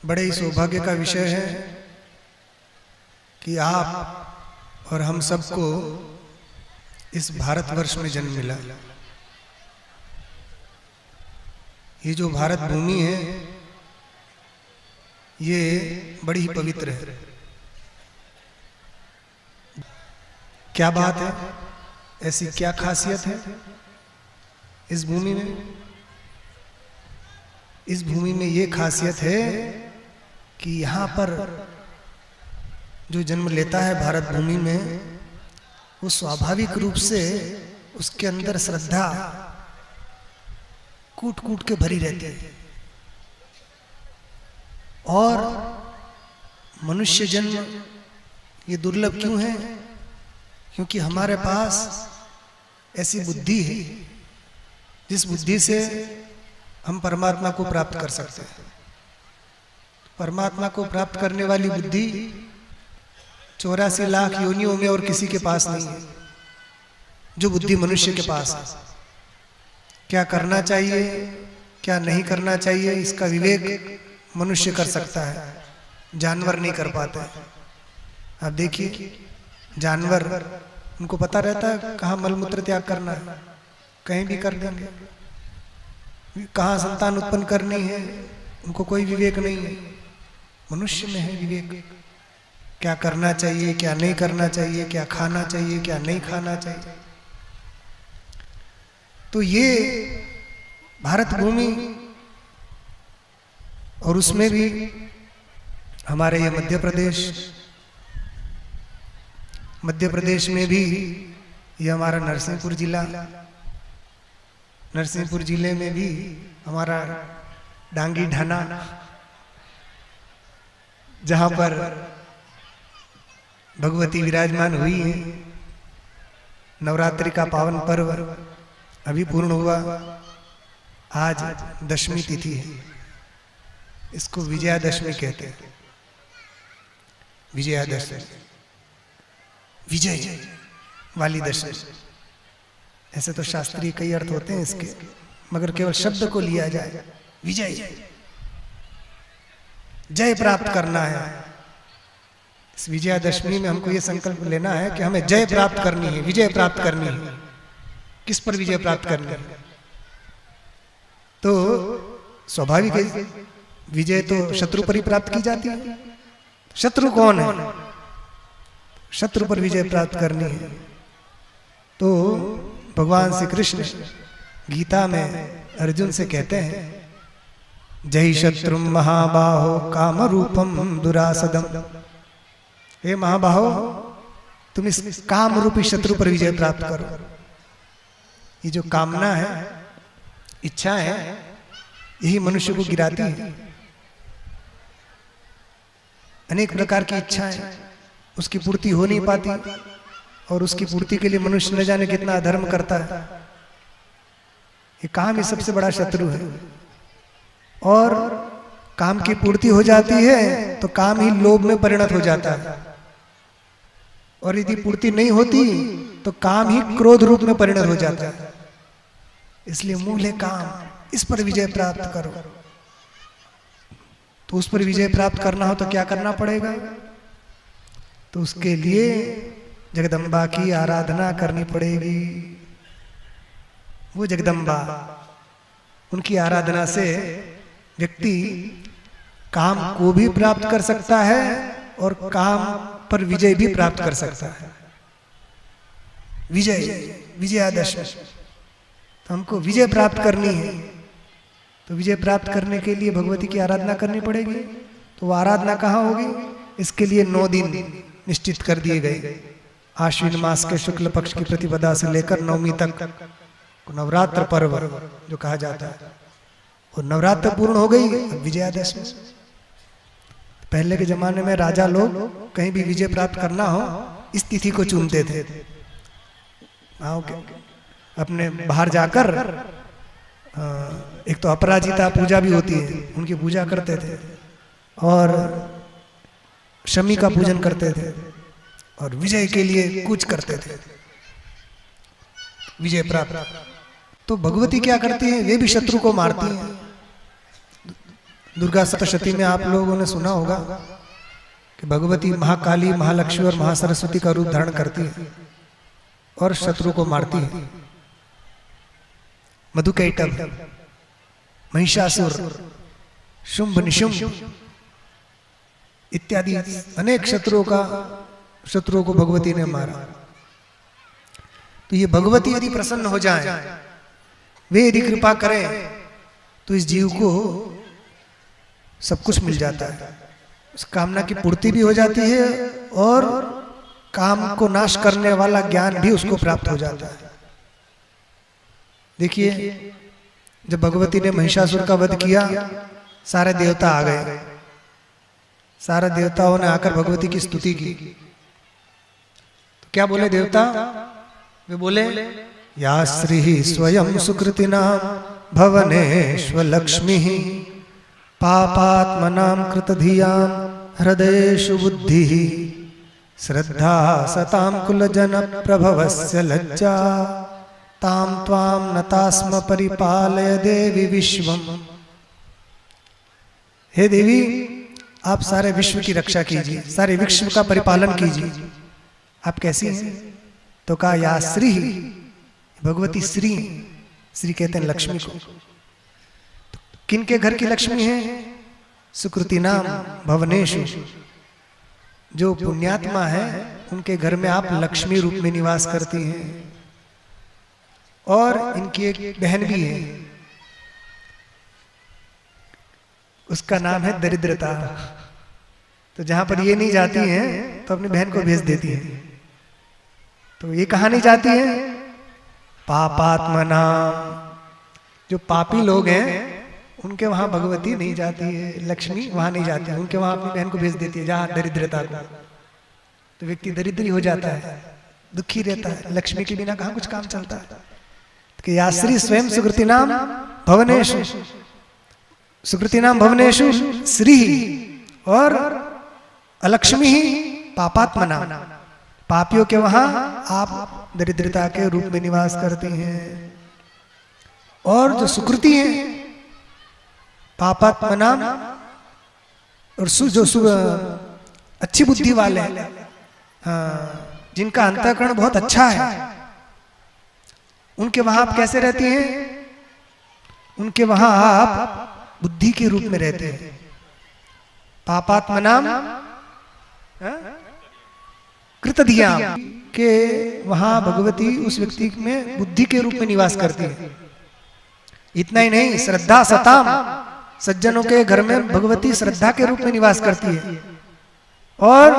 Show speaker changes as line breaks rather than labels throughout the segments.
बड़े ही सौभाग्य का विषय है कि आप और हम सबको इस भारतवर्ष में जन्म मिला। ये जो भारत भूमि है ये बड़ी ही पवित्र है। क्या बात है, ऐसी क्या खासियत है इस भूमि में? इस भूमि में ये खासियत है कि यहाँ पर जो जन्म लेता है भारत भूमि में, वो स्वाभाविक रूप से उसके अंदर श्रद्धा कूट कूट के भरी रहती है। और मनुष्य जन्म ये दुर्लभ क्यों है? क्योंकि हमारे पास ऐसी बुद्धि है जिस बुद्धि से हम परमात्मा को प्राप्त कर सकते हैं। परमात्मा को प्राप्त करने वाली बुद्धि 84 लाख योनियों में और किसी के पास नहीं है जो बुद्धि मनुष्य के पास है। क्या करना चाहिए, क्या नहीं करना चाहिए, इसका विवेक मनुष्य कर सकता है, जानवर नहीं कर पाते। आप देखिए, जानवर उनको पता रहता है कहाँ मलमूत्र त्याग करना है, कहीं भी कर देंगे। कहाँ संतान उत्पन्न करनी है, उनको कोई विवेक नहीं है। मनुष्य में है विवेक, क्या करना चाहिए, क्या नहीं करना चाहिए, क्या खाना चाहिए, क्या नहीं खाना चाहिए। तो ये भारत भूमि, और उसमें भी हमारे ये मध्य प्रदेश में भी ये हमारा नरसिंहपुर जिला, नरसिंहपुर जिले में भी हमारा डांगी ढाना, जहां पर भगवती विराजमान हुई है। नवरात्रि का पावन पर्व अभी पूर्ण हुआ, आज दशमी तिथि है। इसको विजयादशमी कहते हैं। विजयादशमी, विजय वाली दशमी। ऐसे तो शास्त्रीय कई अर्थ होते हैं इसके, मगर केवल शब्द को लिया जाए, विजय, जय प्राप्त करना है। इस विजयादशमी में हमको ये संकल्प लेना है कि हमें जय प्राप्त करनी है, विजय प्राप्त करनी है। किस पर विजय प्राप्त करनी है? तो स्वाभाविक है, विजय तो शत्रु पर ही प्राप्त की जाती है। शत्रु कौन है? शत्रु पर विजय प्राप्त करनी है। तो भगवान श्री कृष्ण गीता में अर्जुन से कहते हैं, जय शत्रु महाबाहो काम रूपम दुरासदम। हे महाबाहो, तुम इस काम रूपी शत्रु पर विजय प्राप्त करो। ये जो कामना है, इच्छा है, यही मनुष्य को गिराती है। अनेक प्रकार की इच्छाएं, उसकी पूर्ति हो नहीं पाती, और उसकी पूर्ति के लिए मनुष्य न जाने कितना अधर्म करता है। ये काम ही सबसे बड़ा शत्रु है। और काम की पूर्ति हो जाती है तो काम ही लोभ में परिणत हो जाता है, और यदि पूर्ति नहीं होती तो काम ही क्रोध रूप में परिणत हो जाता है। इसलिए मूल है काम, इस पर विजय प्राप्त करो। तो उस पर विजय प्राप्त करना हो तो क्या करना पड़ेगा? तो उसके लिए जगदम्बा की आराधना करनी पड़ेगी। वो जगदम्बा, उनकी आराधना से व्यक्ति काम को भी प्राप्त कर सकता है और काम पर विजय भी प्राप्त कर सकता है। विजय, विजयादशमी। तो हमको विजय प्राप्त करनी है, तो विजय प्राप्त करने के लिए भगवती की आराधना करनी पड़ेगी। तो वो आराधना कहाँ होगी? इसके लिए 9 दिन निश्चित कर दिए गए। आश्विन मास के शुक्ल पक्ष की प्रतिपदा से लेकर नवमी तक नवरात्र पर्व जो कहा जाता है, वो नवरात्र पूर्ण हो गई। विजयादशमी, पहले के जमाने में राजा लोग कहीं भी विजय प्राप्त करना हो इस तिथि को चुनते थे। अपने बाहर जाकर, एक तो अपराजिता पूजा भी होती है, उनकी पूजा करते थे, और शमी का पूजन करते थे, और विजय के लिए कुछ करते थे, विजय प्राप्त। तो भगवती क्या करती है? वे भी शत्रु को मारती हैं। दुर्गा सप्तशती में आप लोगों ने सुना होगा कि भगवती महाकाली, महालक्ष्मी और महासरस्वती का रूप धारण करती है और शत्रु को मारती है। मधुकैटभ, महिषासुर, शुंभ निशुंभ इत्यादि अनेक शत्रुओं को भगवती ने मारा। तो ये भगवती यदि प्रसन्न हो जाए, वे यदि कृपा करें, तो इस जीव को सब कुछ मिल जाता है। उस कामना की पूर्ति भी हो जाती है और काम को नाश करने वाला ज्ञान भी उसको प्राप्त हो जाता है। देखिए, जब भगवती ने महिषासुर का वध किया, सारे देवता आ गए। सारे देवताओं ने आकर भगवती की स्तुति की। तो क्या बोले देवता? वे बोले, या श्री स्वयं सुकृतिनां भवनेश्व लक्ष्मी पापात्मनां कृतधियां हृदयेषु बुद्धिः श्रद्धा सतां कुलजन प्रभवस्य लज्जा तां त्वां नतास्म परिपालय देवी विश्वम। हे देवी, आप सारे विश्व की रक्षा कीजिए, सारे विश्व का परिपालन कीजिए। आप कैसी हैं? तो कहा, या श्री, भगवती श्री, श्री कहते हैं लक्ष्मी को। तो किन के घर की लक्ष्मी है? सुकृतिनां भवनेषु, जो पुण्यात्मा है उनके घर में आप लक्ष्मी रूप में निवास करती हैं। और इनकी एक बहन भी है, उसका नाम है दरिद्रता। तो जहां पर ये नहीं जाती हैं तो अपनी बहन को भेज देती है। तो ये कहां नहीं जाती है? पापात्मना, जो पापी लोग हैं उनके वहां भगवती नहीं जाती है, लक्ष्मी वहां नहीं जाती है, उनके वहां अपनी बहन को भेज देती है जहां दरिद्रता को। तो व्यक्ति दरिद्री हो जाता है, दुखी रहता है, लक्ष्मी के बिना कहां कुछ काम चलता है। तो या श्री स्वयं सुकृतिनां भवनेषु, सुकृतिनां भवनेषु श्री, और अलक्ष्मी ही पापात्मना, पापियों के वहां आप दरिद्रता के रूप में निवास करती हैं। और जो सुकृति है पापात्मना, और जो अच्छी बुद्धि वाले हैं, हाँ, जिनका अंतःकरण बहुत अच्छा है, उनके वहां आप कैसे रहती हैं? उनके वहां आप बुद्धि के रूप में रहते हैं। पापात्मनाम कृतधियां, के वहां भगवती उस व्यक्ति में बुद्धि के रूप में निवास करती है। इतना ही नहीं, श्रद्धा सताम, सज्जनों के घर में भगवती श्रद्धा के रूप में निवास करती है। और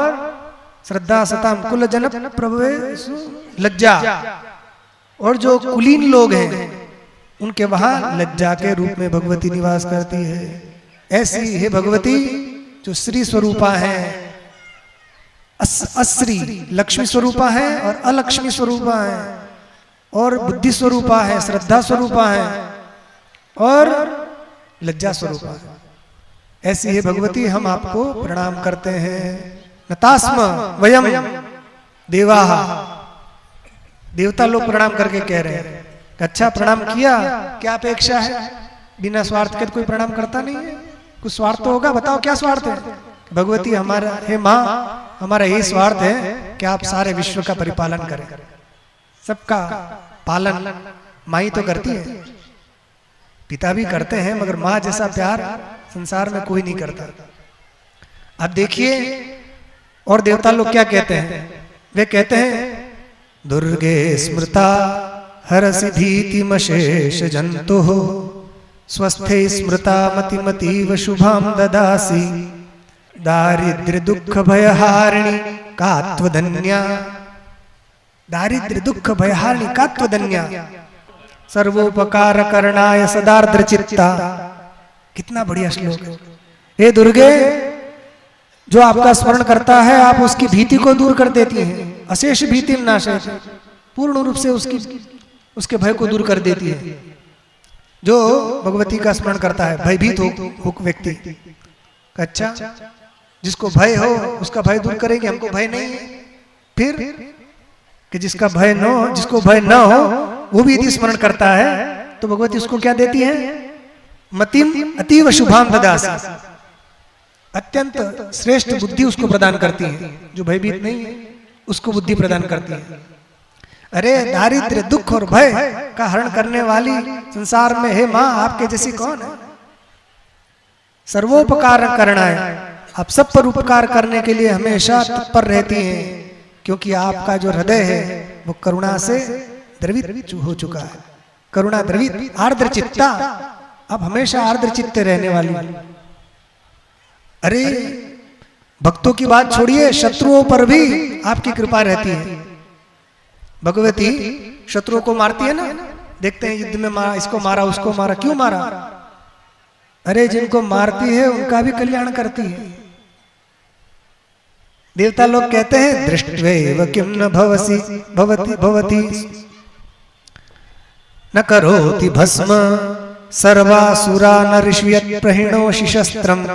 श्रद्धा सताम कुल जन प्रभवेषु लज्जा, और जो कुलीन लोग हैं उनके वहां लज्जा के रूप में भगवती निवास करती है। ऐसी है भगवती जो श्री स्वरूपा है, अश्री लक्ष्मी स्वरूपा है और अलक्ष्मी स्वरूपा है, और बुद्धि स्वरूपा है, श्रद्धा स्वरूपा है और लज्जा स्वरूपा है। ऐसी है भगवती, हम आपको प्रणाम करते हैं। नतास्म वयम देवाः, देवता लोग प्रणाम करके कह रहे हैं, अच्छा प्रणाम किया, क्या अपेक्षा है? बिना स्वार्थ के कोई प्रणाम करता नहीं है, कुछ स्वार्थ तो होगा, बताओ क्या स्वार्थ है? भगवती हमारा, हे माँ, हमारा यही स्वार्थ है कि आप सारे विश्व का परिपालन करें। सबका पालन माँ ही तो करती है, पिता भी करते हैं, मगर माँ जैसा प्यार संसार में कोई नहीं करता। अब देखिए, और देवता लोग क्या कहते हैं? वे कहते हैं, दुर्गे स्मृता हरसि भीतिमशेष जन्तुः स्वस्थे स्मृता मतिमतीव शुभां ददासि दारिद्र्य दुख भयहारिणी कात्वधन्या। दारिद्र्य दुख भयहारिणी कात्वधन्या, सर्वोपकार करणाय सदार्द्र चित्ता। कितना बढ़िया श्लोक है। हे दुर्गे, जो आपका स्मरण करता है आप उसकी भीति को दूर कर देती हैं। अशेष भीति नाशे, पूर्ण रूप से उसके भय को दूर कर देती है। जो भगवती का स्मरण करता है, भयभीत हो व्यक्ति, अच्छा जिसको भय हो उसका भय दूर करेंगे, हमको भय नहीं है। फिर कि जिसको भय न हो वो भी यदि स्मरण करता है तो भगवती उसको क्या देती है? मतिम अतीव शुभाम ददासी, अत्यंत श्रेष्ठ बुद्धि उसको प्रदान करती है। जो भयभीत नहीं है उसको बुद्धि प्रदान करती है। अरे दारिद्र्य, दुख और भय का हरण करने वाली संसार में हे माँ आपके जैसी कौन है। सर्वोपकार करना है, आप सब पर उपकार करने के लिए हमेशा तत्पर रहती हैं, क्योंकि आपका जो हृदय है वो करुणा से द्रवित हो चुका है। करुणा द्रवित आर्द्र चित्ता, आप हमेशा आर्द्र चित्त रहने वाली। अरे भक्तों की बात छोड़िए, शत्रुओं पर भी आपकी कृपा रहती है। भगवती शत्रुओं को मारती है ना, देखते हैं युद्ध में मारा, इसको मारा उसको मारा, क्यों मारा? अरे जिनको मारती है उनका भी कल्याण करती है। देवता लोग कहते हैं दृष्ट्वैव किम न भवसी भवति भवति न करोति भस्म सर्वासुरा न ऋष्यत् प्रहिणोषि शस्त्रम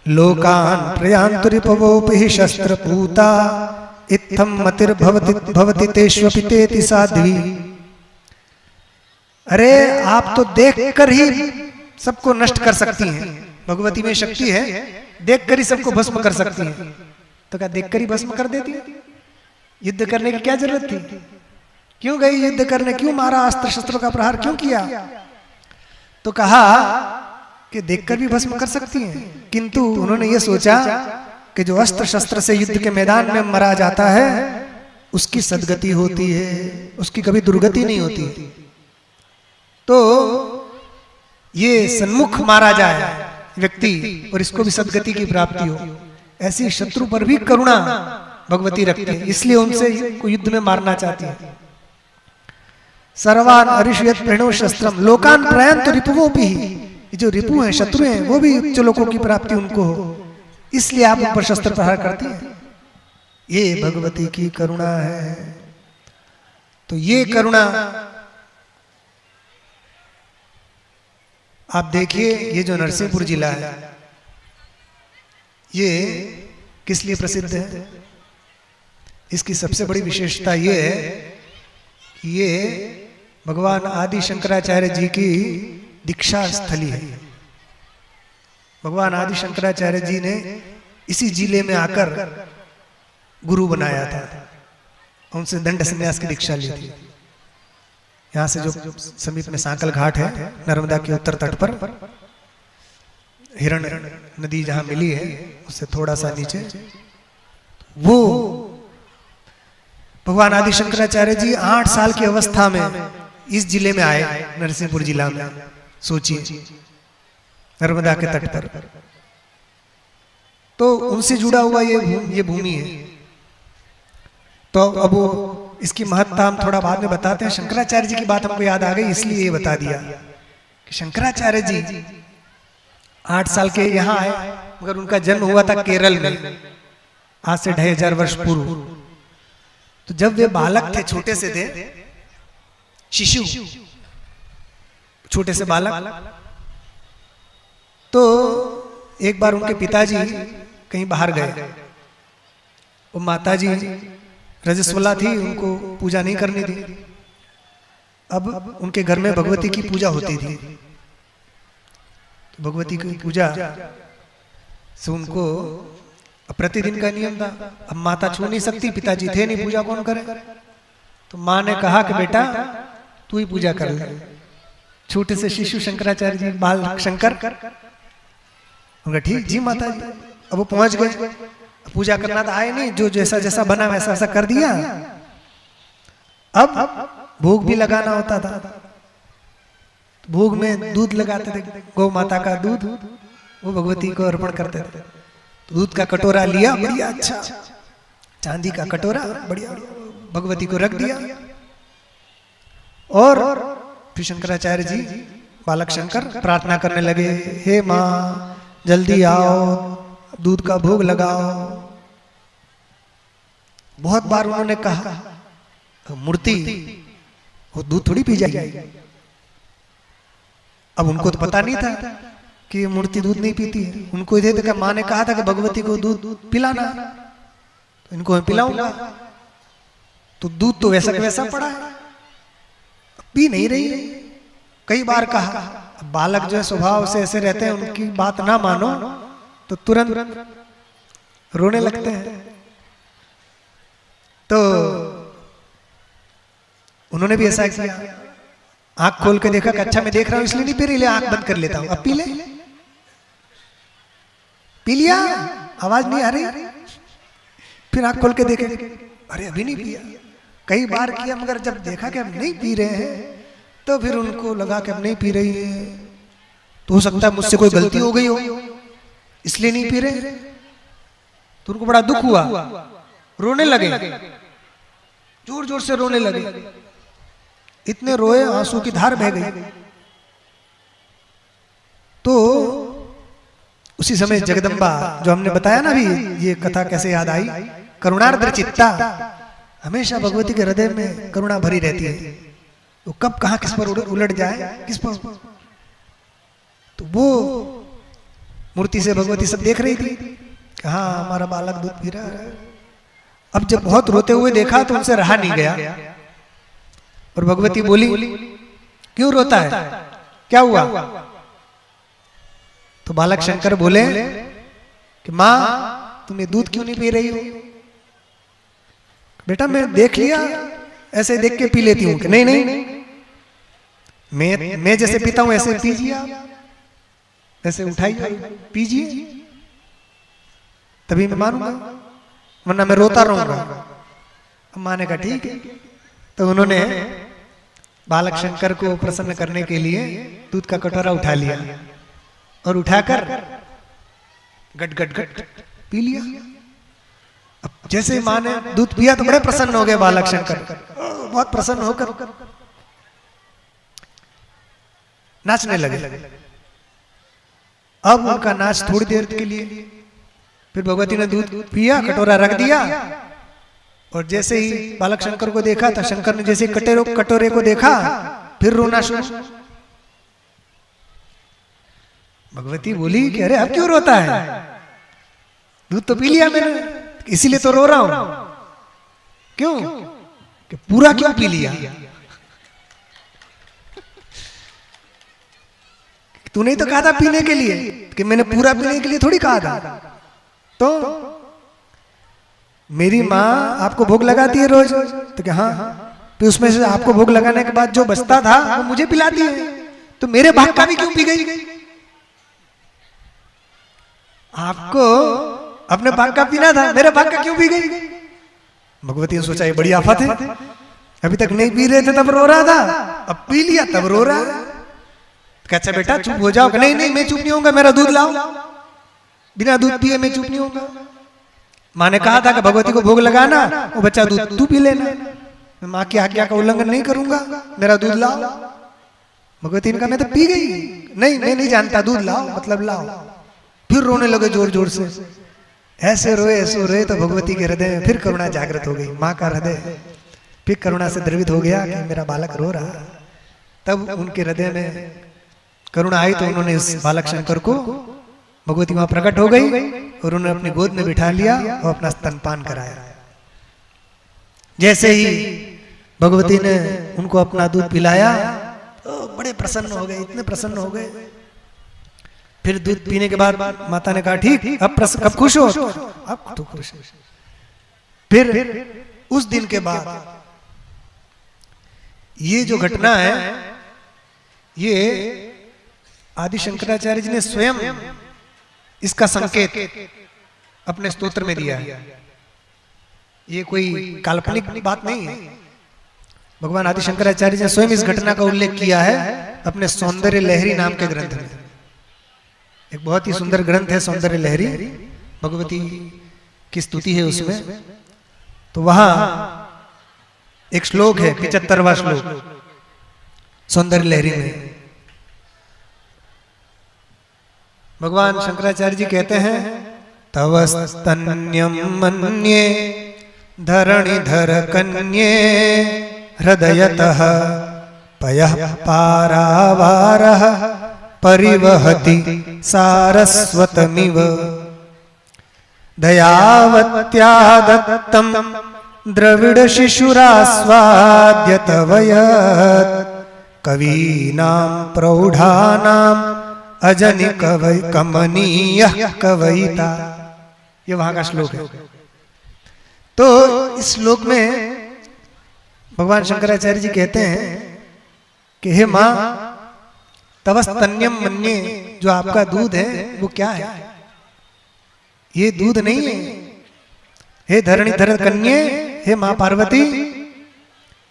लोकान् प्रयान्तु रिपवोपि शस्त्रपूता इत्थं मतिर्भवति भवति तेष्वपि तेति साध्वी। अरे आप तो देखकर ही सबको नष्ट कर सकती हैं, भगवती में शक्ति है, देखकर ही सबको भस्म कर सकती हैं। तो क्या देखकर ही भस्म कर देती? युद्ध करने की क्या जरूरत थी? क्यों गई युद्ध करने? क्यों मारा? अस्त्र शस्त्रों का प्रहार क्यों किया? तो कहा कि देखकर भी भस्म कर सकती हैं, किंतु उन्होंने ये सोचा कि जो अस्त्र शस्त्र से युद्ध के मैदान में मरा जाता है उसकी सदगति होती है, उसकी कभी दुर्गति नहीं होती। तो ये सन्मुख मारा जाए व्यक्ति और इसको भी सदगति की प्राप्ति हो, ऐसी शत्रु पर भी करुणा भगवती रखती है, इसलिए उनसे को युद्ध में मारना चाहती है। सर्वान अरिष्यत् प्रणो शस्त्रम लोकान प्रयान्तु रिपुवोपि, जो रिपु हैं, शत्रु हैं, वो भी उच्च लोकों की प्राप्ति उनको हो, इसलिए आप उन पर शस्त्र प्रहार करती हैं। ये भगवती की करुणा है। तो ये करुणा आप देखिए, ये जो नरसिंहपुर जिला है ये किस लिए प्रसिद्ध है? इसकी सबसे बड़ी विशेषता ये है कि ये भगवान आदि शंकराचार्य जी की दीक्षा स्थली है। भगवान आदि शंकराचार्य जी ने इसी जिले में आकर गुरु बनाया था, उनसे दंड संन्यास की दीक्षा ली थी। यहाँ से जो समीप में सांकल घाट है, नर्मदा के उत्तर तट पर, हिरण नदी जहां मिली है उससे थोड़ा सा नीचे, वो भगवान आदि शंकराचार्य जी 8 साल की अवस्था में इस जिले में आए, नरसिंहपुर जिला में। सोचिए, नर्मदा के तट पर। तो उनसे जुड़ा हुआ ये भूमि है। तो अब वो इसकी महत्ता हम थोड़ा बाद में बताते हैं। शंकराचार्य जी की बात हमको याद आ गई, इसलिए ये बता दिया कि शंकराचार्य जी 8 साल के यहाँ आए, मगर उनका जन्म हुआ था केरल में, आज से 2500 वर्ष पूर्व। तो जब वे बालक थे, छोटे से थे, शिशु, छोटे से बालक, तो एक बार उनके पिताजी कहीं बाहर गए। वो माताजी रजस्वला थी, उनको पूजा नहीं करनी थी। अब उनके घर में भगवती की पूजा होती थी। भगवती की पूजा से उनको प्रतिदिन का नियम था। अब माता छू नहीं सकती, पिताजी थे नहीं, पूजा कौन करे? तो माँ ने कहा कि बेटा तू ही पूजा कर ले। छोटे से शिशु शंकराचार्य जी, बाल शंकर, उनका ठीक जी माता जी। अब वो पहुंच गए, पूजा करना तो आए नहीं, जो जैसा जैसा बना वैसा वैसा कर दिया। अब भोग भी लगाना होता था। भोग में दूध लगाते थे, गौ माता का दूध, वो भगवती को अर्पण करते थे। दूध का कटोरा लिया, बढ़िया अच्छा चांदी का कटोरा, बढ़िया भगवती को रख दिया। और फिर शंकराचार्य जी, बालक शंकर, प्रार्थना करने लगे, हे माँ जल्दी आओ, दूध का भोग लगाओ। बहुत बार उन्होंने कहा, मूर्ति वो दूध थोड़ी पी जाएगी। अब उनको तो पता नहीं था कि मूर्ति दूध नहीं पीती है। उनको इधर तक माँ ने कहा था कि भगवती को दूध पिलाना, तो इनको मैं पिलाऊंगा। तो दूध तो वैसा का वैसा पड़ा है, पी नहीं रही है। कई बार कहा, बालक जो है स्वभाव से ऐसे रहते हैं, उनकी बात ना मानो तो तुरंत रोने लगते हैं। तो उन्होंने भी ऐसा किया, आंख खोल के देखा कि अच्छा मैं देख रहा हूं इसलिए नहीं पी रही, ले आंख बंद कर लेता हूं, अब पी ले। पी लिया, आवाज नहीं आ रही, फिर आंख खोल के देखे, अरे अभी नहीं पिया। कई बार किया, मगर जब देखा कि अब नहीं पी रहे हैं तो फिर उनको लगा कि अब नहीं पी रही है तो हो सकता है मुझसे कोई गलती हो गई हो इसलिए नहीं पी रहे। तो उनको बड़ा दुख हुआ, रोने लगे, जोर जोर से रोने लगे। इतने रोए आंसू की धार बह गई। तो उसी समय जगदम्बा, जो हमने बताया ना अभी, ये कथा कैसे याद आई, करुणार्द्र चित्ता, हमेशा भगवती के हृदय में करुणा भरी रहती है। वो कब कहां किस पर उलट जाए, किस पर, तो वो मूर्ति से भगवती सब देख रही थी कि हाँ हमारा बालक दूध पी रहा है। अब जब बहुत रोते हुए देखा तो उनसे रहा नहीं गया और भगवती बोली, क्यों रोता है, क्या हुआ? तो बालक शंकर बोले कि माँ तुम ये दूध क्यों नहीं पी रही हो? बेटा मैं देख लिया, ऐसे देख के पी लेती हूँ। नहीं नहीं, मैं जैसे पीता हूं ऐसे पीजिए, आप ऐसे उठाइए पीजिए, तभी मैं मानूंगा, वरना मैं रोता रहूंगा। अब माँ ने कहा ठीक है। तो उन्होंने बालक शंकर को प्रसन्न करने के लिए दूध का कटोरा उठा लिया और उठाकर गट गट गट पी लिया। अब जैसे माँ ने दूध पिया तो बड़े प्रसन्न हो गए बालक शंकर, बहुत प्रसन्न होकर नाचने लगे। अब उनका नाच थोड़ी देर के लिए, फिर भगवती ने दूध पिया, कटोरा रख दिया और जैसे ही बालक शंकर को देखा था, शंकर ने जैसे कटोरे को देखा फिर रोना शुरू। भगवती बोली कि अरे अब क्यों रोता है, दूध तो पी लिया मैंने, इसीलिए तो रो रहा हूं। क्यों? कि पूरा क्यों पी लिया? तूने तो कहा था पीने के लिए, कि मैंने पूरा पीने के लिए थोड़ी कहा था। तो मेरी माँ आपको भोग लगाती है रोज, तो क्या हाँ, फिर उसमें से आपको भोग लगाने के बाद जो बचता था वो मुझे पिलाती है, तो मेरे भाग का भी क्यों पी गई? आपको अपने भाग का पीना था, मेरे भाग का क्यों पी गई? भगवती ने सोचा ये बड़ी आफत है, अभी तक नहीं पी रहे थे तब रो रहा था, अब पी लिया तब रो रहा है। अच्छा बेटा चुप हो जाओ। नहीं नहीं मैं चुप नहीं होऊंगा, मेरा दूध लाओ, बिना दूध पिए मैं चुप नहीं होऊंगा। माँ ने कहा था कि भगवती को भोग लगाना, वो बच्चा दूध तू पी लेना, मैं माँ की आज्ञा का उल्लंघन नहीं करूंगा, मेरा दूध लाओ। भगवती ने कहा मैं तो पी गई, नहीं मैं नहीं जानता, दूध लाओ मतलब लाओ। फिर रोने लगे जोर जोर से, ऐसे रोए तो भगवती के हृदय में फिर करुणा जागृत हो गई। माँ का हृदय फिर करुणा से द्रवित हो गया कि मेरा बालक रो रहा। तब उनके हृदय में करुणा आई तो उन्होंने इस बालक शंकर को, भगवती वहां प्रकट हो गई और उन्होंने अपनी गोद में बिठा लिया और अपना स्तनपान कराया। जैसे ही भगवती ने उनको अपना दूध पिलाया तो बड़े प्रसन्न हो गए, इतने प्रसन्न हो गए। फिर दूध पीने के बाद माता ने कहा ठीक अब खुश हो? अब तो खुश। फिर उस दिन के बाद ये जो घटना है, ये आदि शंकराचार्य जी ने स्वयं इसका संकेत अपने स्तोत्र में दिया है। ये कोई काल्पनिक बात नहीं है। भगवान आदि शंकराचार्य जी ने स्वयं इस घटना का उल्लेख किया है अपने सौंदर्य लहरी नाम के ग्रंथ में। एक बहुत ही सुंदर ग्रंथ है सौंदर्य लहरी, भगवती की स्तुति है उसमें। तो वहां एक श्लोक है, 75वां श्लोक सौंदर्य लहरी में। भगवान शंकराचार्य जी कहते हैं तव स्तन्यम मन्ये धरणिधर कन्ये हृदयतः पयः पारावारः परिवहति सारस्वतमिव दयावत्या दत्तं द्रविड़ शिशुरास्वाद्य तव यत् कवीनां प्रौढ़ानां अजनि कवि कमनीय कविता, ये वहां का श्लोक है। तो इस श्लोक में भगवान शंकराचार्य जी कहते हैं कि हे मां तवस्तन्यम मन्ये, जो आपका दूध है वो क्या है? ये दूध नहीं है। हे धरणीधर कन्ये, हे मां पार्वती,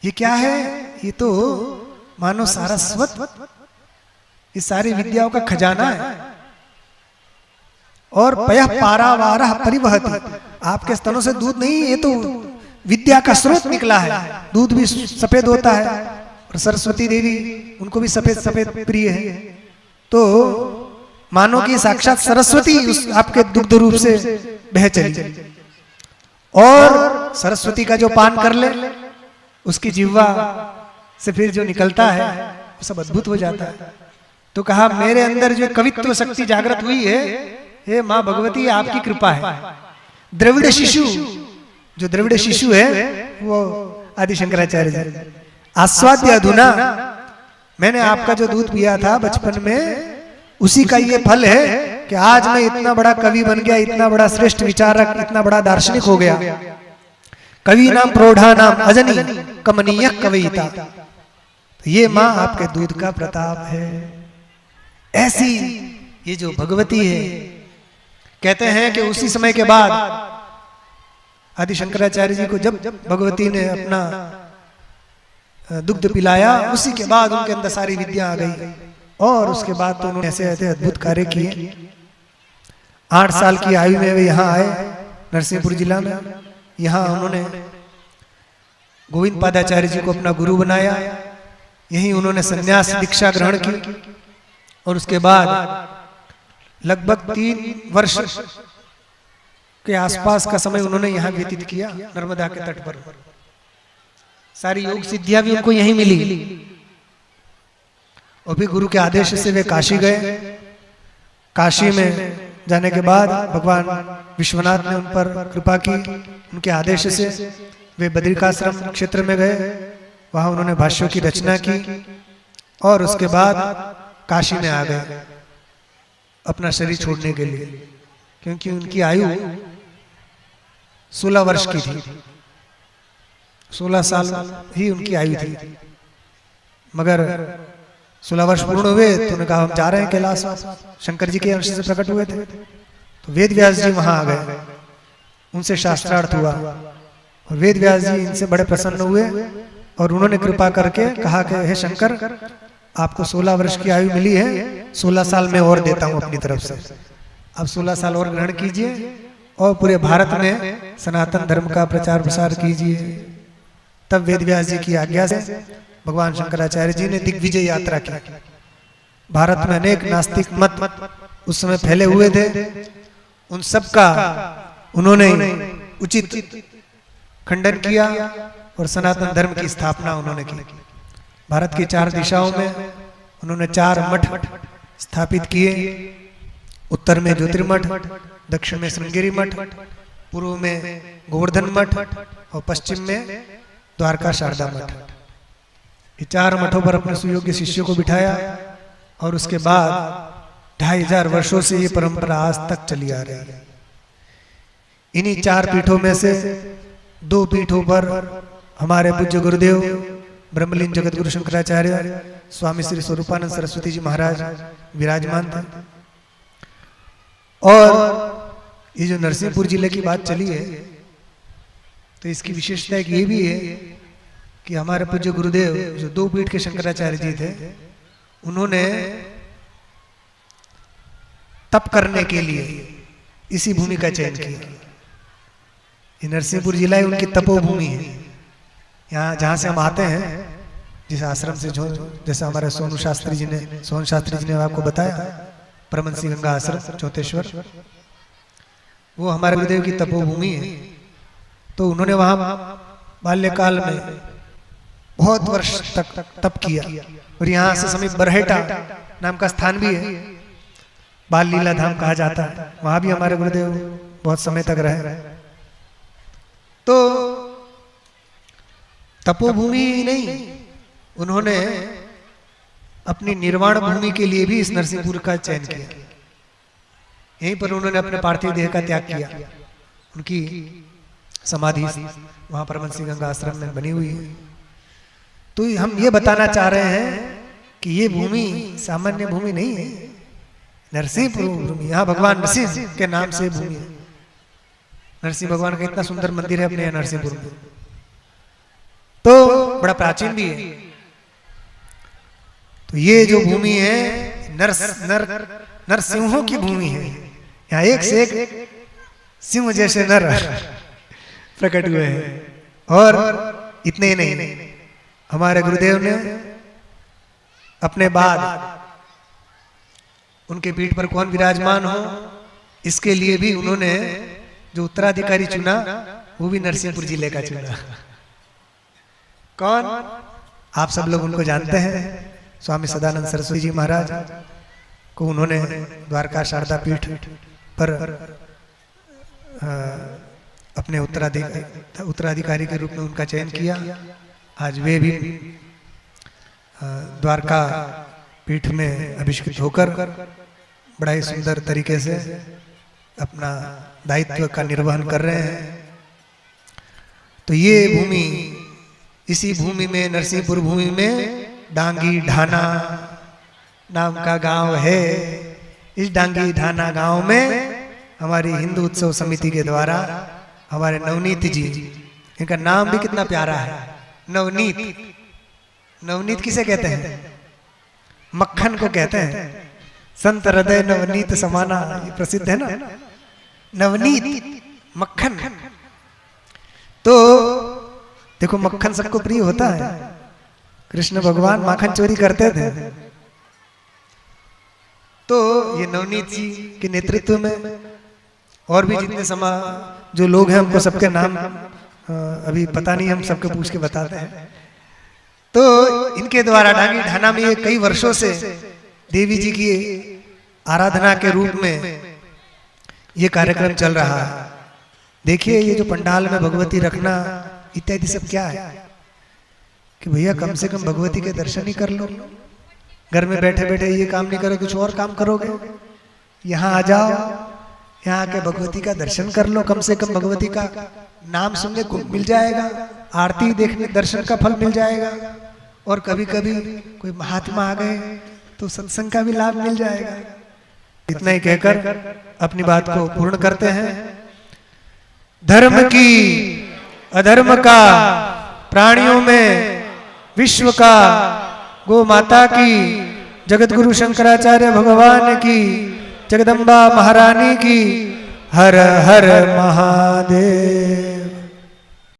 ये क्या है? ये तो मानो सारस्वत, इस सारी विद्याओं का खजाना है। और पयः पारावारः परिवहति, आपके स्तनों से दूध नहीं, ये तो विद्या का स्रोत निकला है। दूध भी सफेद होता है और सरस्वती देवी उनको भी सफेद सफेद प्रिय है। तो मानो कि साक्षात सरस्वती उस आपके दुग्ध रूप से बह चली, और सरस्वती का जो पान कर ले उसकी जिह्वा से फिर जो निकलता है वो सब अद्भुत हो जाता है। तो कहा मेरे अंदर जो कवित्व शक्ति जागृत हुई है, हे मां भगवती आपकी कृपा है। द्रविड़ शिशु, जो द्रविड़ शिशु है वो आदि शंकराचार्य जी, आस्वाद्य अधुना, मैंने आपका जो दूध पिया था बचपन में, उसी का ये फल है कि आज मैं इतना बड़ा कवि बन गया, इतना बड़ा श्रेष्ठ विचारक, इतना बड़ा दार्शनिक हो गया। कवि नाम प्रौढ़ा नाम अजनी कमनीय कविता, तो ये मां आपके दूध का प्रताप है। ऐसी ये जो भगवती है, कहते हैं कि उसी समय के बाद आदि शंकराचार्य जी को जब भगवती ने अपना दुग्ध पिलाया, उसी के बाद उनके अंदर सारी विद्या आ गई। और उसके बाद तो उन्होंने ऐसे ऐसे अद्भुत कार्य किए। 8 साल की आयु में वे यहाँ आए नरसिंहपुर जिला में। यहाँ उन्होंने गोविंद पादाचार्य जी को अपना गुरु बनाया। यही उन्होंने संन्यास दीक्षा ग्रहण की और उसके बाद लगभग 3 वर्ष के आसपास का समय उन्होंने यहाँ व्यतीत किया नर्मदा के तट पर। सारी योग सिद्धियां भी उनको यहीं मिली। और फिर गुरु के आदेश से वे काशी गए। काशी में जाने के बाद भगवान विश्वनाथ ने उन पर कृपा की। उनके आदेश से वे बद्रिकाश्रम क्षेत्र में गए। वहां उन्होंने भाष्यों की रचना की और उसके बाद काशी में आ गए अपना शरीर छोड़ने के लिए, क्योंकि उनकी आयु 16 वर्ष की थी। 16 साल ही उनकी आयु थी। मगर 16 वर्ष पूर्ण हुए तो उन्होंने कहा हम जा रहे हैं कैलाश। शंकर जी के अंश से प्रकट हुए थे। तो वेद व्यास जी वहां आ गए। उनसे शास्त्रार्थ हुआ और वेद व्यास जी इनसे बड़े प्रसन्न हुए और उन्होंने कृपा करके कहा कि हे शंकर, आपको 16 वर्ष की आयु मिली है, 16 साल में और देता हूं अपनी तरफ से। अब 16 साल और ग्रहण कीजिए और पूरे भारत में सनातन धर्म का प्रचार प्रसार कीजिए। तब वेद व्यास जी की आज्ञा से भगवान शंकराचार्य जी ने दिग्विजय यात्रा की। भारत में अनेक नास्तिक मत उस समय फैले हुए थे। उन सब का उन्होंने उचित खंडन किया और सनातन धर्म की स्थापना उन्होंने की। भारत की 4 दिशाओं में उन्होंने 4 मठ स्थापित किए। उत्तर में ज्योतिर्मठ, दक्षिण में श्रृंगेरी मठ, पूर्व में गोवर्धन मठ और पश्चिम में द्वारका शारदा मठ। ये 4 मठों पर अपने सुयोग्य शिष्यों को बिठाया और उसके बाद 2500 वर्षों से ये परंपरा आज तक चली आ रही है। इन्हीं 4 पीठों में से 2 पीठों पर हमारे पूज्य गुरुदेव ब्रह्मलीन जगत गुरु शंकराचार्य स्वामी श्री स्वरूपानंद सरस्वती जी महाराज विराजमान थे। और ये जो नरसिंहपुर जिले की बात चली है तो इसकी विशेषता एक ये भी है कि हमारे पूज्य गुरुदेव जो 2 पीठ के शंकराचार्य जी थे, उन्होंने तप करने के लिए इसी भूमि का चयन किया। ये नरसिंहपुर जिला ही उनकी तपोभूमि है। यहाँ जहाँ से हम आते हैं, जिस आश्रम से, जो जैसे हमारे सोहन शास्त्री जी ने आपको बताया, परमहंसी गंगा आश्रम चौतेश्वर, वो हमारे गुरुदेव की तपोभूमि है। तो उन्होंने वहां बाल्यकाल में बहुत वर्ष तक तप किया। और यहाँ से समीप बरहेटा नाम का स्थान भी है, बाल लीला धाम कहा जाता है। वहां भी हमारे गुरुदेव बहुत समय तक रहे। तो तपोभूमि नहीं, उन्होंने अपनी निर्वाण भूमि के लिए भी इस नरसिंहपुर का चयन किया। यहीं पर उन्होंने अपने पार्थिव देह का त्याग किया। उनकी समाधि वहां परमहंस गंगा आश्रम में बनी हुई है। तो हम ये बताना चाह रहे हैं कि ये भूमि सामान्य भूमि नहीं है, नरसिंहपुर भूमि। यहाँ भगवान नरसिंह के नाम से भूमि है। नरसिंह भगवान का इतना सुंदर मंदिर है अपने यहाँ नरसिंहपुर में, तो बड़ा प्राचीन भी है। तो ये जो भूमि है नरसिंहों की भूमि है। यहाँ एक से एक सिंह जैसे नर प्रकट हुए हैं। और इतने ही नहीं, हमारे गुरुदेव ने अपने बाद उनके पीठ पर कौन विराजमान हो, इसके लिए भी उन्होंने जो उत्तराधिकारी चुना वो भी नरसिंहपुर जिले का चुना। कौन? आप सब लोग उनको जानते हैं। स्वामी सदानंद सरस्वती जी महाराज को उन्होंने द्वारका शारदा पीठ पर अपने उत्तराधिकारी के रूप में उनका चयन किया। आज वे भी द्वारका पीठ में अभिषिक्त होकर बड़ा ही सुंदर तरीके से अपना दायित्व का निर्वहन कर रहे हैं। तो ये भूमि, इसी भूमि में, नरसिंहपुर भूमि में डांगी ढाना नाम का गांव है। इस डांगी ढाना गांव में हमारी हिंदू उत्सव समिति के द्वारा हमारे नवनीत जी, इनका नाम भी कितना प्यारा है, नवनीत। नवनीत किसे कहते हैं? मक्खन को कहते हैं। संत हृदय नवनीत समाना, ये प्रसिद्ध है ना, नवनीत मक्खन। तो देखो मक्खन सबको प्रिय होता है। कृष्ण भगवान माखन चोरी करते थे। तो ये नवनीत जी के नेतृत्व में और भी जितने जो लोग हैं, हमको सबके नाम अभी पता नहीं, हम सबके पूछ के बताते हैं। तो इनके द्वारा डांगी ढाना में ये कई वर्षों से देवी जी की आराधना के रूप में ये कार्यक्रम चल रहा है। देखिए ये जो पंडाल में भगवती रखना इत्यादि सब क्या है कि भैया कम से कम भगवती के दर्शन ही कर लो। घर में बैठे बैठे ये काम नहीं करो, कुछ और काम करोगे। यहाँ आ जाओ, यहाँ आके भगवती का दर्शन कर लो। कम से कम भगवती का नाम सुनने को मिल जाएगा, आरती देखने दर्शन का फल मिल जाएगा, और कभी कभी कोई महात्मा आ गए तो सत्संग का भी लाभ मिल जाएगा। इतना ही कहकर अपनी बात को पूर्ण करते हैं। धर्म की, अधर्म का, प्राणियों में विश्व का, गो माता की, जगत गुरु शंकराचार्य भगवान की, जगदम्बा महारानी की। हर हर महादेव।